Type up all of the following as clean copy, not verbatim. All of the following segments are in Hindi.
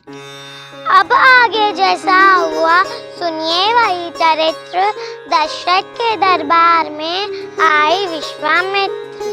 अब आगे जैसा हुआ सुनिए वही चरित्र। दशरथ के दरबार में आई विश्वामित्र।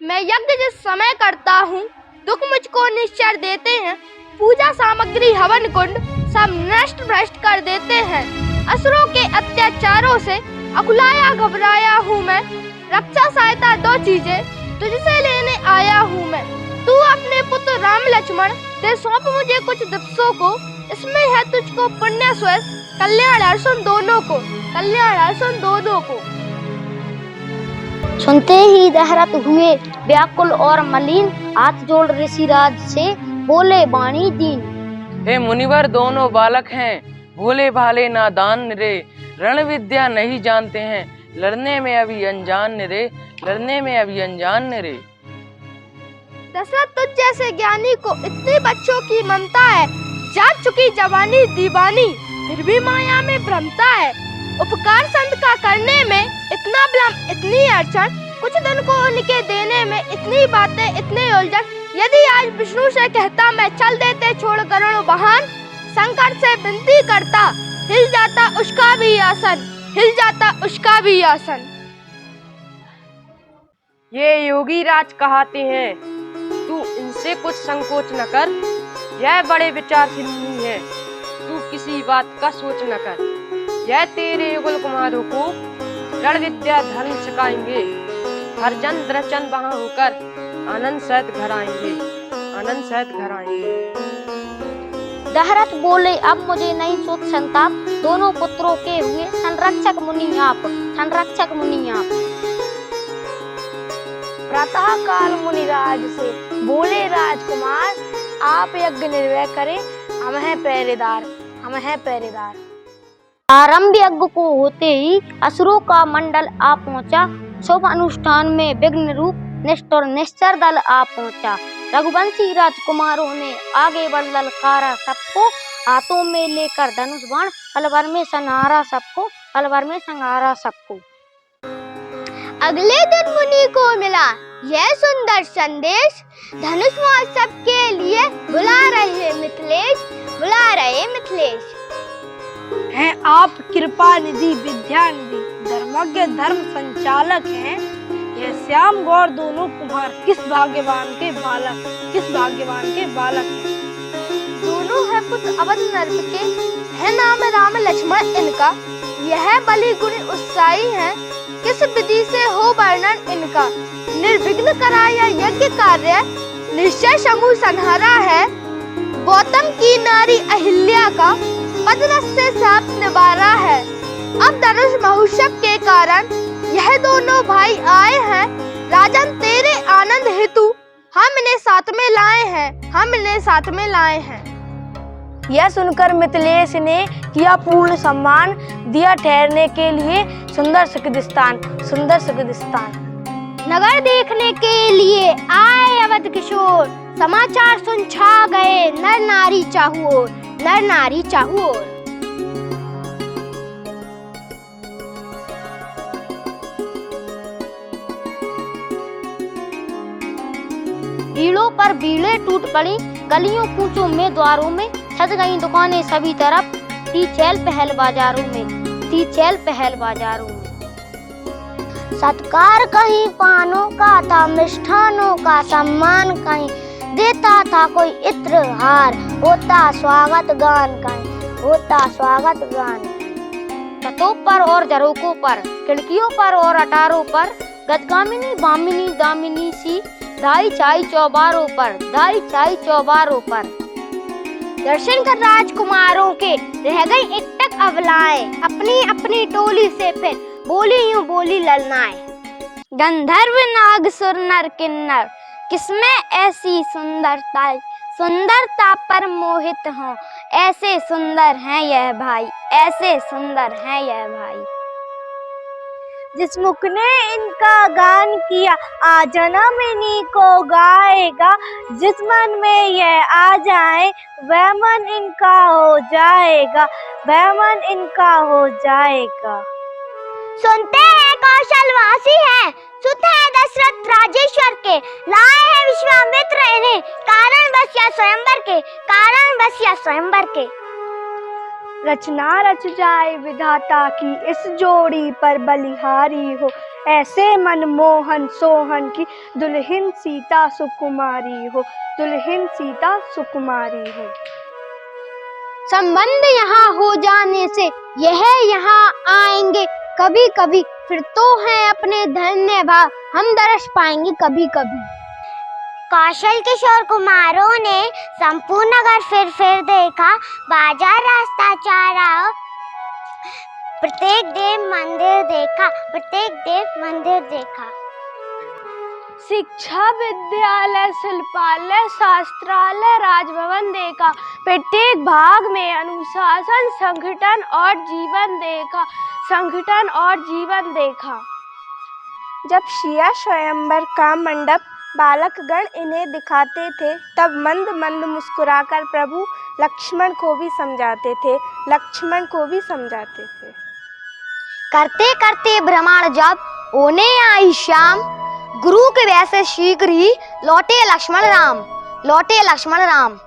मैं यज्ञ जिस समय करता हूँ दुख मुझको निश्चर देते हैं। पूजा सामग्री हवन कुंड सब नष्ट भ्रष्ट कर देते हैं। असुरों के अत्याचारों से अकुलाया घबराया हूँ मैं। रक्षा सहायता दो चीजें तुझसे लेने आया हूँ मैं। तू अपने पुत्र राम लक्ष्मण दे सौंप मुझे कुछ दिवसों को। इसमें है तुझको पुण्य स्वस्थ कल्याण अर्शन दोनों को, कल्याण अर्शन दोनों को। सुनते ही दशरथ हुए व्याकुल और मलिन। हाथ जोड़ ऋषिराज से बोले वाणी दीन। हे मुनिवर दोनों बालक हैं, भोले भाले नादान रे। रण विद्या नहीं जानते हैं, लड़ने में अभी अनजान रे, लड़ने में अभी अनजान रे। दशरथ तुझ जैसे ज्ञानी को इतने बच्चों की ममता है। जा चुकी जवानी दीवानी फिर भी माया में भ्रमता है। उपकार संत का करने में इतना विलंब इतनी अड़चन, कुछ दिन को उनके देने में इतनी बातें इतने उलझन। यदि आज विष्णु से कहता मैं चल देते छोड़ गरुड़ वाहन। शंकर से विनती करता हिल जाता उसका भी आसन, हिल जाता उसका भी आसन। ये योगी राज कहते हैं, तू इनसे कुछ संकोच न कर। यह बड़े विचारशील मुनि है, तू किसी बात का सोच न कर। यह तेरे युगल कुमारों को रण विद्या धर्म सिखाएंगे। हर जन दर्शन वहां होकर आनंद सहित घर आएंगे, आनंद सहित घर आएंगे। दशरथ बोले अब मुझे नहीं सोच संताप। दोनों पुत्रों के हुए संरक्षक मुनि आप, संरक्षक मुनि आप। प्रातः काल मुनिराज से बोले राजकुमार, आप यज्ञ निर्वय करें, हम हैं पहरेदार, हम हैं पहरेदार। आरंभ यज्ञ को होते ही असुरों का मंडल आ पहुंचा। शुभ अनुष्ठान में विघ्न रूप निष्ठुर निश्चर दल आ पहुंचा। रघुवंशी राजकुमारों ने आगे बढ़ ललकारा सबको। हाथों में लेकर धनुष बाण पल भर में संहारा सबको, पल भर में संहारा सबको। अगले दिन मुनि को मिला यह सुंदर संदेश। धनुष महोत्सव के लिए बुला रहे मिथिलेश, बुला रहे मिथिलेश। हैं आप कृपा निधि विद्या निधि, धर्मज्ञ धर्म संचालक हैं। यह श्याम गौर दोनों कुमार किस भाग्यवान के बालक, किस भाग्यवान के बालक हैं। दोनों है पुत्र अवध नर्प के, है नाम राम लक्ष्मण इनका। यह बलि गुण उत्साही है, किस विधि से हो वर्णन इनका। निर्विघ्न कराया यज्ञ कार्य, निश्चय समूह संहारा है। गौतम की नारी अहिल्या का पदरस से साप निवारा है। अब धनुष महोत्सव के कारण यह दोनों भाई आए हैं। राजन तेरे आनंद हेतु हम इन्हें साथ में लाए हैं, हम इन्हें साथ में लाए हैं। यह सुनकर मिथिलेश ने किया पूर्ण सम्मान, दिया ठहरने के लिए सुंदर सुखदिस्तान, सुंदर सुखदिस्तान। नगर देखने के लिए आए अवध किशोर, समाचार सुन छा गए नर नारी चाहुओर, नर नारी चाहुओर। भीड़ों पर भीड़ें टूट पड़ी, गलियों कूचों में द्वारों में सज गई दुकानें सभी तरफ। थी चहल पहल बाजारों में, थी चहल पहल बाजारों में। सत्कार कहीं पानों का था, मिष्ठानों का सम्मान कहीं। देता था कोई इत्र हार, होता स्वागत गान कहीं, होता स्वागत गान। छतों पर और झरोकों पर, खिड़कियों पर और अटारों पर, गजगामिनी बामिनी दामिनी सी धाई छाई चौबारों पर, धाई छाई चौबारों पर। दर्शन कर राजकुमारों के रह गई एकटक अबलाएं। अपनी अपनी टोली से फिर बोली यूं बोली ललनाएं। गंधर्व नाग सुर नर किन्नर, किसमें ऐसी सुंदरता, सुंदरता पर मोहित हो। ऐसे सुंदर हैं यह भाई, ऐसे सुंदर हैं यह भाई। जिस मुख ने इनका गान किया आ जन्म इन्हीं को गाएगा। जिस मन में यह आ जाए वह मन इनका हो जाएगा, वह मन इनका हो जाएगा। सुनते हैं कौशलवासी हैं, सुत है दशरथ राजेश्वर के, लाए हैं विश्वामित्र इन्हें, कारण बस या स्वयंवर के, कारण बस या स्वयंवर के। रचना रच जाए विधाता की, इस जोड़ी पर बलिहारी हो, ऐसे मनमोहन सोहन की, दुल्हन सीता सुकुमारी हो, दुल्हन सीता सुकुमारी हो। संबंध यहाँ हो जाने से यह यहाँ आएंगे कभी कभी, फिर तो हैं अपने धन्य भाग, हम दर्श पाएंगे कभी कभी। कौशल किशोर कुमारों ने संपूर्ण नगर फिर देखा, बाजार रास्ता चारा, प्रत्येक देव मंदिर देखा, प्रत्येक देव मंदिर देखा। शिक्षा विद्यालय शिल्पालय शास्त्रालय राजभवन देखा, प्रत्येक भाग में अनुशासन संगठन और जीवन देखा, संगठन और जीवन देखा। जब सिया स्वयंवर का मंडप बालकगण इन्हें दिखाते थे, तब मंद मंद मुस्कुराकर प्रभु लक्ष्मण को भी समझाते थे, लक्ष्मण को भी समझाते थे। करते करते भ्रमण जब ओने आई शाम, गुरु के वैसे शीघ्र ही लौटे लक्ष्मण राम, लौटे लक्ष्मण राम।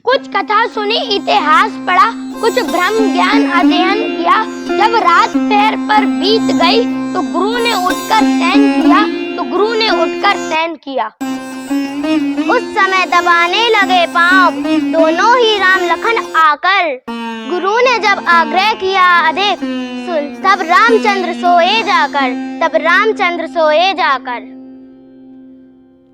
कुछ कथा सुनी, इतिहास पढ़ा, कुछ ब्रह्म ज्ञान अध्ययन किया, जब रात पैर पर बीत गई तो गुरु ने उठकर शयन किया, तो गुरु ने उठकर शयन किया। उस समय दबाने लगे पांव दोनों ही राम लखन आकर, गुरु ने जब आग्रह किया अधिक, तब रामचंद्र सोए जाकर, तब रामचंद्र सोए जाकर।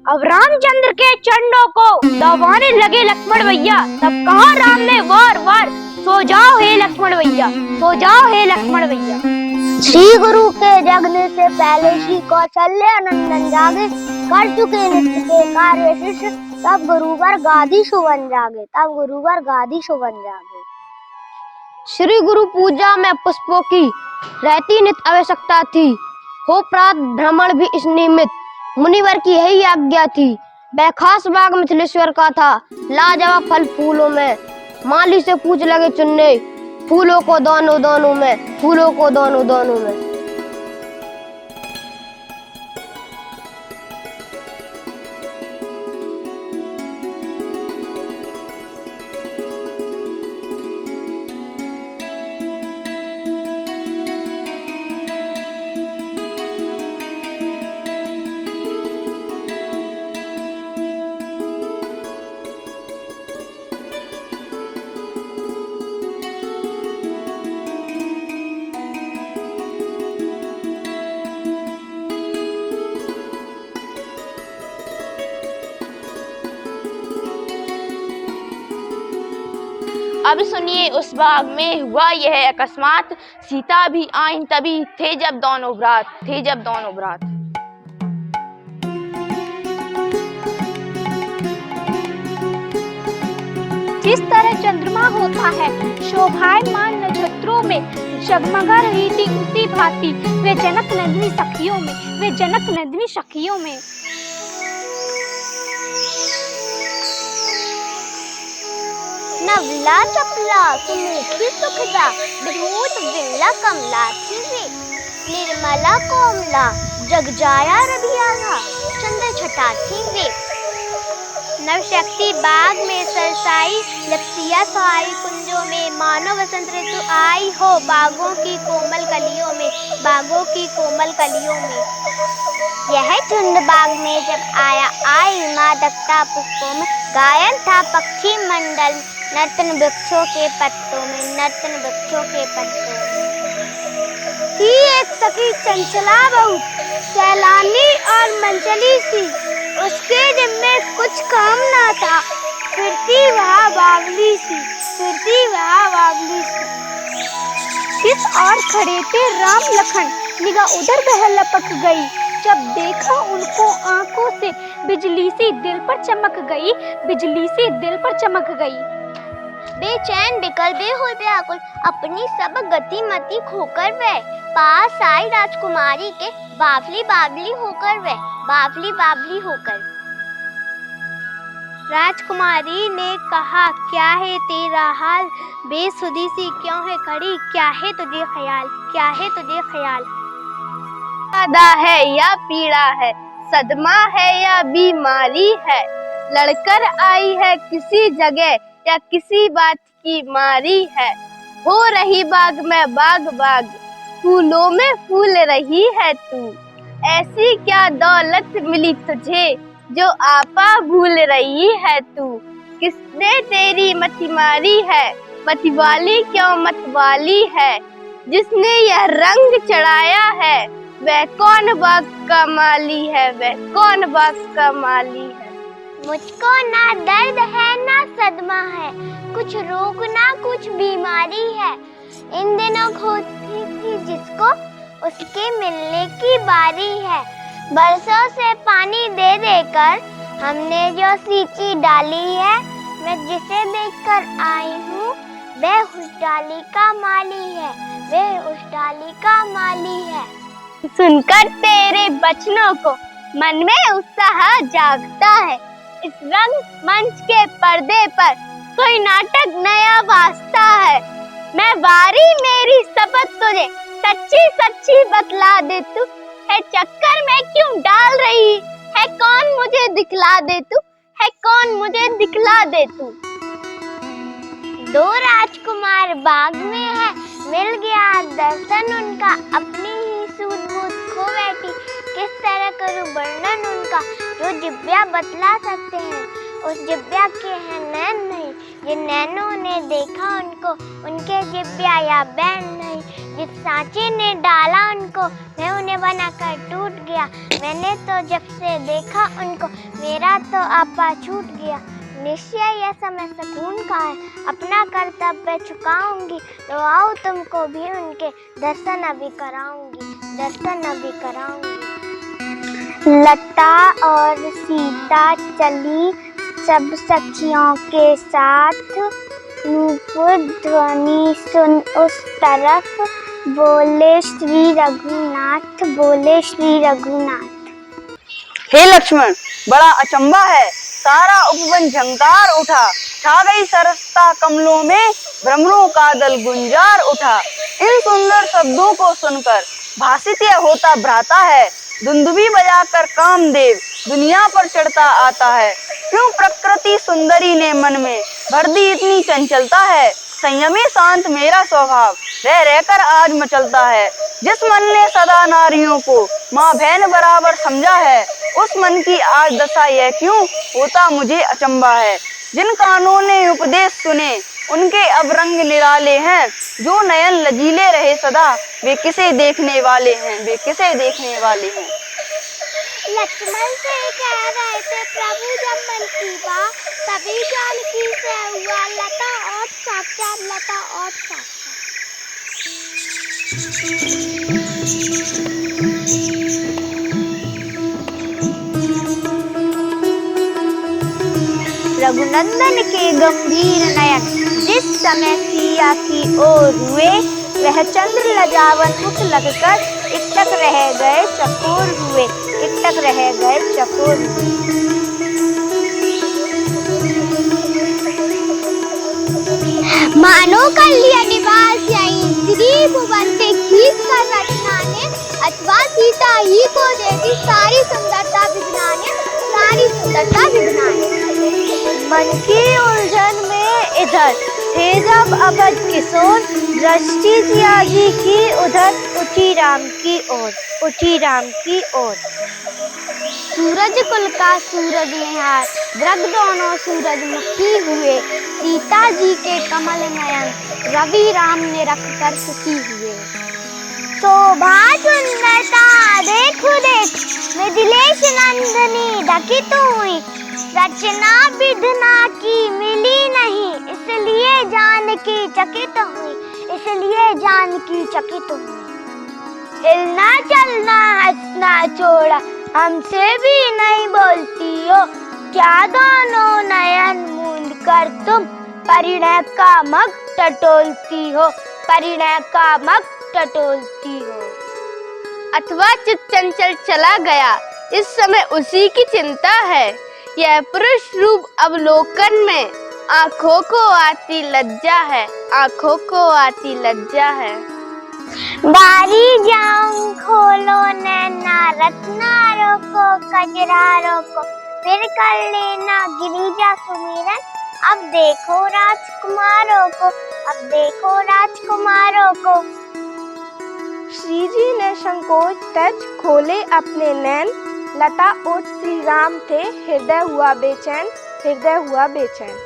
अब रामचंद्र के चंडों को दबाने लगे लक्ष्मण भैया, तब कहा राम ने वार वार, सो जाओ हे लक्ष्मण भैया, सो जाओ हे लक्ष्मण भैया। श्री गुरु के जगने से पहले श्री कौशल्य नंदन जागे, कर चुके नित्य के कार्य शिष्य, तब गुरुवर गादी सुवन जागे, तब गुरुवर गादी सुवन जागे। श्री गुरु पूजा में पुष्पों की रहती नित आवश्यकता थी, हो प्रात भ्रमण भी इस निमित्त, मुनिवर की यही आज्ञा थी। वह खास बाग मिथिलेश्वर का था, लाजवाब फल फूलों में, माली से पूछ लगे चुनने, फूलों को दोनों दोनों में, फूलों को दोनों दोनों में। अब सुनिए उस बाग में हुआ यह अकस्मात, सीता भी आईं तभी, थे जब दोनों भ्रात, थे जब दोनों भ्रात। जिस तरह चंद्रमा होता है शोभायमान नक्षत्रों में, जगमगा रही थी उसी भांति वे जनक नंदिनी सखियों में, वे जनक नंदिनी सखियों में। नवला चपला सुमुखी सुखदा, विभूत विमला कमला थी, निर्मला कोमला जगजाया रबियाला, चंद्र छटा थी वे। नवशक्ति बाग में सरसाई, लपसिया सुहाई कुंजों में, मानो वसंत ऋतु आई हो, बागों की कोमल कलियों में, बागों की कोमल कलियों में। यह झुंड बाग में जब आया, आई मादकता पुष्पों में, गायन था पक्षी मंडल, नर्तन वृक्षों के पत्तों में, नर्तन वृक्षों के पत्तों में। थी एक सखी चंचला बहू, सैलानी और मंचली सी, उसके दिल में कुछ काम ना था, फिरती वह बावली सी, फिरती वह बावली सी। इस और खड़े थे राम लखन, निगाह उधर बह लपक गई, जब देखा उनको आंखों से बिजली सी दिल पर चमक गई, बिजली सी दिल पर चमक गई। बेचैन बिकल बेहुल व्याकुल, अपनी सब गति मति खोकर वह पास आई राजकुमारी के, बावली बावली होकर वह, बावली बावली होकर। राजकुमारी ने कहा, क्या है तेरा हाल, बेसुधी सी क्यों है खड़ी, क्या है तुझे ख्याल, क्या है तुझे ख्याल। वादा है या पीड़ा है, सदमा है या बीमारी है, लड़कर आई है किसी जगह या किसी बात की मारी है, हो रही बाग में बाग बाग, फूलों में फूल रही है तू, ऐसी क्या दौलत मिली तुझे जो आपा भूल रही है तू, किसने तेरी मति मारी है, मतवाली क्यों मतवाली है, जिसने यह रंग चढ़ाया है, वह कौन बाग का माली है, वह कौन बाग का माली है। मुझको ना दर्द है ना सदमा है, कुछ रोग ना कुछ बीमारी है, इन दिनों खोती थी जिसको उसके मिलने की बारी है, बरसों से पानी दे देकर हमने जो सींची डाली है, मैं जिसे देखकर आई हूँ वह उस डाली का माली है, वह उस डाली का माली है। सुनकर तेरे बचनों को मन में उत्साह जागता है, इस रंग मंच के पर्दे पर कोई नाटक नया वास्ता है, मैं बारी मेरी शपथ तुझे सच्ची सच्ची बतला दे, तू है चक्कर में क्यों डाल रही है, कौन मुझे दिखला दे तू, है कौन मुझे दिखला दे तू। दो राजकुमार बाग में है, मिल गया दर्शन उनका, अपनी ही सूझबूझ खो बैठी, किस तरह करूं वर्णन उनका, जो जिब्या बतला सकते हैं उस जिब्या के हैं नैन नहीं, जिन नैनों ने देखा उनको उनके जिब्या या बैन नहीं, जिस सांचे ने डाला उनको मैं उन्हें बनाकर टूट गया, मैंने तो जब से देखा उनको मेरा तो आपा छूट गया, निश्चय यह समय सुकून का है, अपना कर्तव्य चुकाऊंगी, तो आओ तुमको भी उनके दर्शन अभी कराऊंगी, दर्शन अभी कराऊंगी। लता और सीता चली सब सखियों के साथ, नूपुर ध्वनि सुन उस तरफ, बोले श्री रघुनाथ, बोले श्री रघुनाथ। हे लक्ष्मण, बड़ा अचंबा है, सारा उपवन झंकार उठा, छा गई सरसता कमलों में, भ्रमरों का दल गुंजार उठा, इन सुंदर शब्दों को सुनकर भासित यह होता भ्राता है, दुंदुभी बजाकर कामदेव दुनिया पर चढ़ता आता है, क्यों प्रकृति सुंदरी ने मन में भर दी इतनी चंचलता है, संयमी शांत मेरा स्वभाव रह रहकर आज मचलता है, जिस मन ने सदा नारियों को माँ बहन बराबर समझा है, उस मन की आज दशा यह क्यों होता मुझे अचंबा है, जिन कानों ने उपदेश सुने उनके अब रंग निराले हैं, जो नयन लजीले रहे सदा वे किसे देखने वाले हैं, वे किसे देखने वाले हैं। लक्ष्मण से कह रहे थे प्रभु जब मन की बात, तभी जानकी से हुआ लता और साक्षात, लता और साक्षात। रघुनंदन के गंभीर नयन जिस समय सिया की ओर हुए, वह चंद्र लजावन मुख लगकर एकटक रह गए चकोर हुए, एकटक रह गए चकोर हुए। मानो कर लिया निवास यहीं, श्री भुवन से खींच कर रचनाने, अथवा सीता ही को देती सारी सुंदरता विघ्नाने, सारी सुंदरता विघ्नाने। मन की उलझन में इधर थे जब अवध किशोर, दृष्टि त्यागी की उधर, उठी राम की ओर, उठी राम की ओर। सूरज कुल का सूरज निहार, दृग दोनों सूरजमुखी हुए, सीता जी के कमल नयन रवि राम ने रख कर सुखी हुए। शोभा सुंदरता देखो देख, मिथिलेश नंदनी ढकित हुई, रचना विधना की मिली नहीं, इसलिए जानकी चकित हुई, इसलिए जानकी चकित हुई। हिलना चलना हंसना छोड़ा, हमसे भी नहीं बोलती हो, क्या दोनों नयन मूंद कर तुम परिणय का मग टटोलती हो, परिणय का मग टटोलती हो। अथवा चित चंचल चला गया, इस समय उसी की चिंता है, यह पुरुष रूप अवलोकन में आंखों को आती लज्जा है, आंखों को आती लज्जा है। बारी जाऊं खोलो नैना, रत्ना रोको कजरा रोको, फिर कर लेना गिरिजा सुमिरन, अब देखो राजकुमारों को, अब देखो राजकुमारों को। श्री जी ने संकोच तज खोले अपने नैन, लता ओट श्री राम थे, हृदय हुआ बेचैन, हृदय हुआ बेचैन।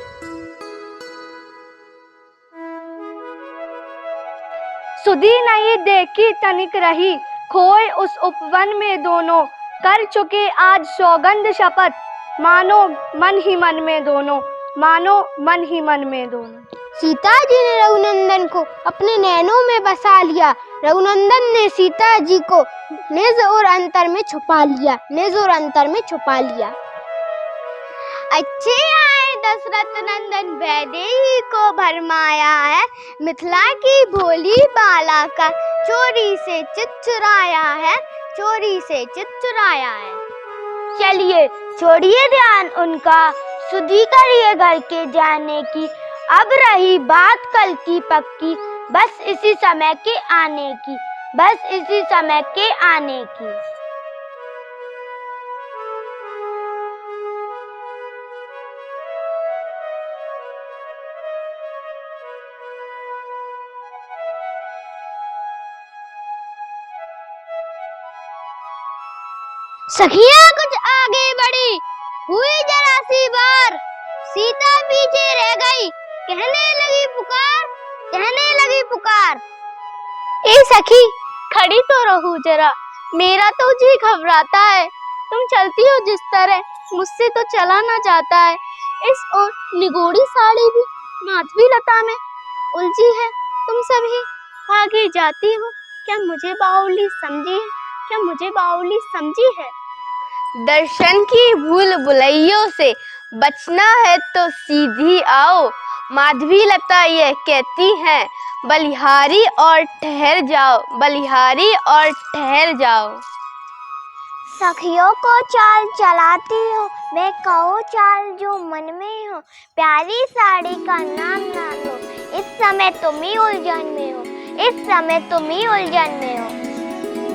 सुधी नहीं देखी तनिक रही, खोए उस उपवन में दोनों, कर चुके आज सौगंध शपथ, मानो मन ही मन में दोनों, मानो मन ही मन में दोनों। सीता जी ने रघुनंदन को अपने नैनों में बसा लिया, रघुनंदन ने सीता जी को निज और अंतर में छुपा लिया, निज और अंतर में छुपा लिया। अच्छे आए दशरथ नंदन, वैदेही को भरमाया है, मिथिला की भोली बाला का चोरी से चित चुराया है, चोरी से चित चुराया है। चलिए छोड़िए ध्यान उनका, सुधी करिए घर के जाने की, अब रही बात कल की पक्की, बस इसी समय के आने की, बस इसी समय के आने की। सखियां कुछ आगे बढ़ी, हुई जरा सी बार, सीता पीछे रह गई, कहने लगी पुकार, कहने लगी पुकार। ए सखी खड़ी तो रहो जरा, मेरा तो जी घबराता है, तुम चलती हो जिस तरह मुझसे तो चला ना जाता है। इस और निगोड़ी साड़ी भी माधवी लता में उलझी है, तुम सभी आगे जाती हो, क्या मुझे बाउली समझी है, क्या मुझे बाउली समझी है। दर्शन की भूल भुलैयों से बचना है तो सीधी आओ, माधवी लता यह कहती हैं, बलिहारी और ठहर जाओ, बलिहारी और ठहर जाओ। सखियों को चाल चलाती हो, मैं कहो चाल जो मन में हो, प्यारी साड़ी का नाम ना लो, इस समय तुम ही उलझन में हो, इस समय तुम ही उलझन में हो।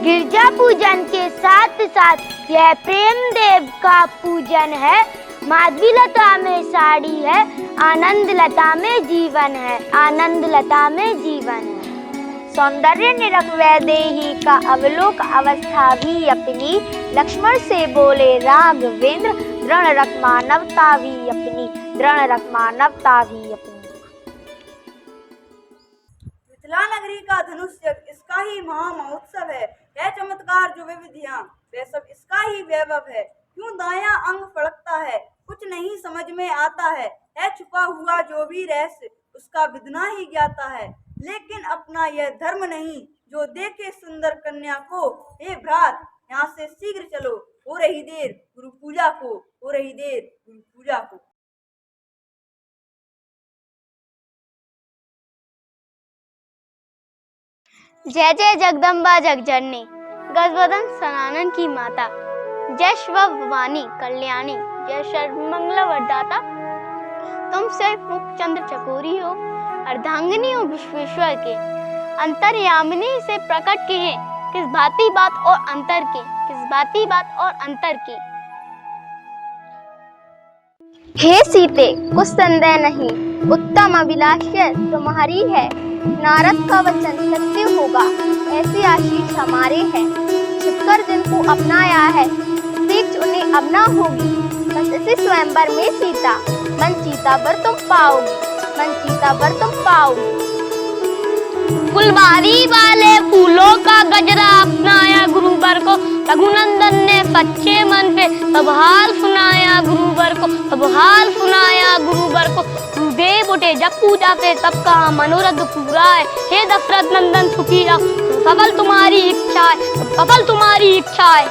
गिरजा पूजन के साथ साथ यह प्रेम देव का पूजन है, माधवी लता में साड़ी है, आनंद लता में जीवन है, आनंद लता में जीवन है। सौंदर्य निरख वैदेही का अवलोक अवस्था भी अपनी, लक्ष्मण से बोले राघवेंद्र, दृढ़ रख मानवता भी अपनी, दृढ़ रख मानवता भी अपनी। मिथिला नगरी का धनुष यज्ञ इसका ही महामहोत्सव है, यह चमत्कार जो विविधियां वह सब इसका ही वैभव है। क्यों दायां अंग फड़कता है, कुछ नहीं समझ में आता है छुपा हुआ जो भी रहस्य उसका विधना ही ज्ञाता है। लेकिन अपना यह धर्म नहीं जो देखे सुंदर कन्या को, हे भ्रात यहाँ से शीघ्र चलो, हो रही देर गुरु पूजा को, हो रही देर गुरु पूजा को। जय जय जगदम्बा जगजननी, गजवदन सनातन की माता, जय शिव भवानी कल्याणी, जय सर्वमंगल वरदाता। तुम सिर्फ मुख चंद्र चकोरी हो, अर्धांगिनी हो विश्वेश्वर के, अंतर्यामिनी से प्रकट के हैं, किस भांति बात और अंतर के, किस भांति बात और अंतर की। हे सीते कुछ संदेह नहीं, उत्तम अभिलाष्य तुम्हारी है, नारद का वचन सत्य होगा, ऐसी आशीष हमारे है। छिपकर जिनको अपनाया है, सीख उन्हें अब ना होगी, बस इसी स्वयंवर में सीता, मन चीता पर तुम पाओगी, मन चीता पर तुम पाओगी। फुलबारी वाले फूलों का गजरा अपनाया गुरुवर को, रघुनंदन ने सच्चे मन पे सब हाल सुनाया गुरुवर को, सब हाल सुनाया गुरुवर को। गुरुदेव उठे जब पूजा पे तब कहा मनोरथ पूरा है, हे दशरथ नंदन सुखी रहो, सफल तुम्हारी इच्छा है, सफल तुम्हारी इच्छा है।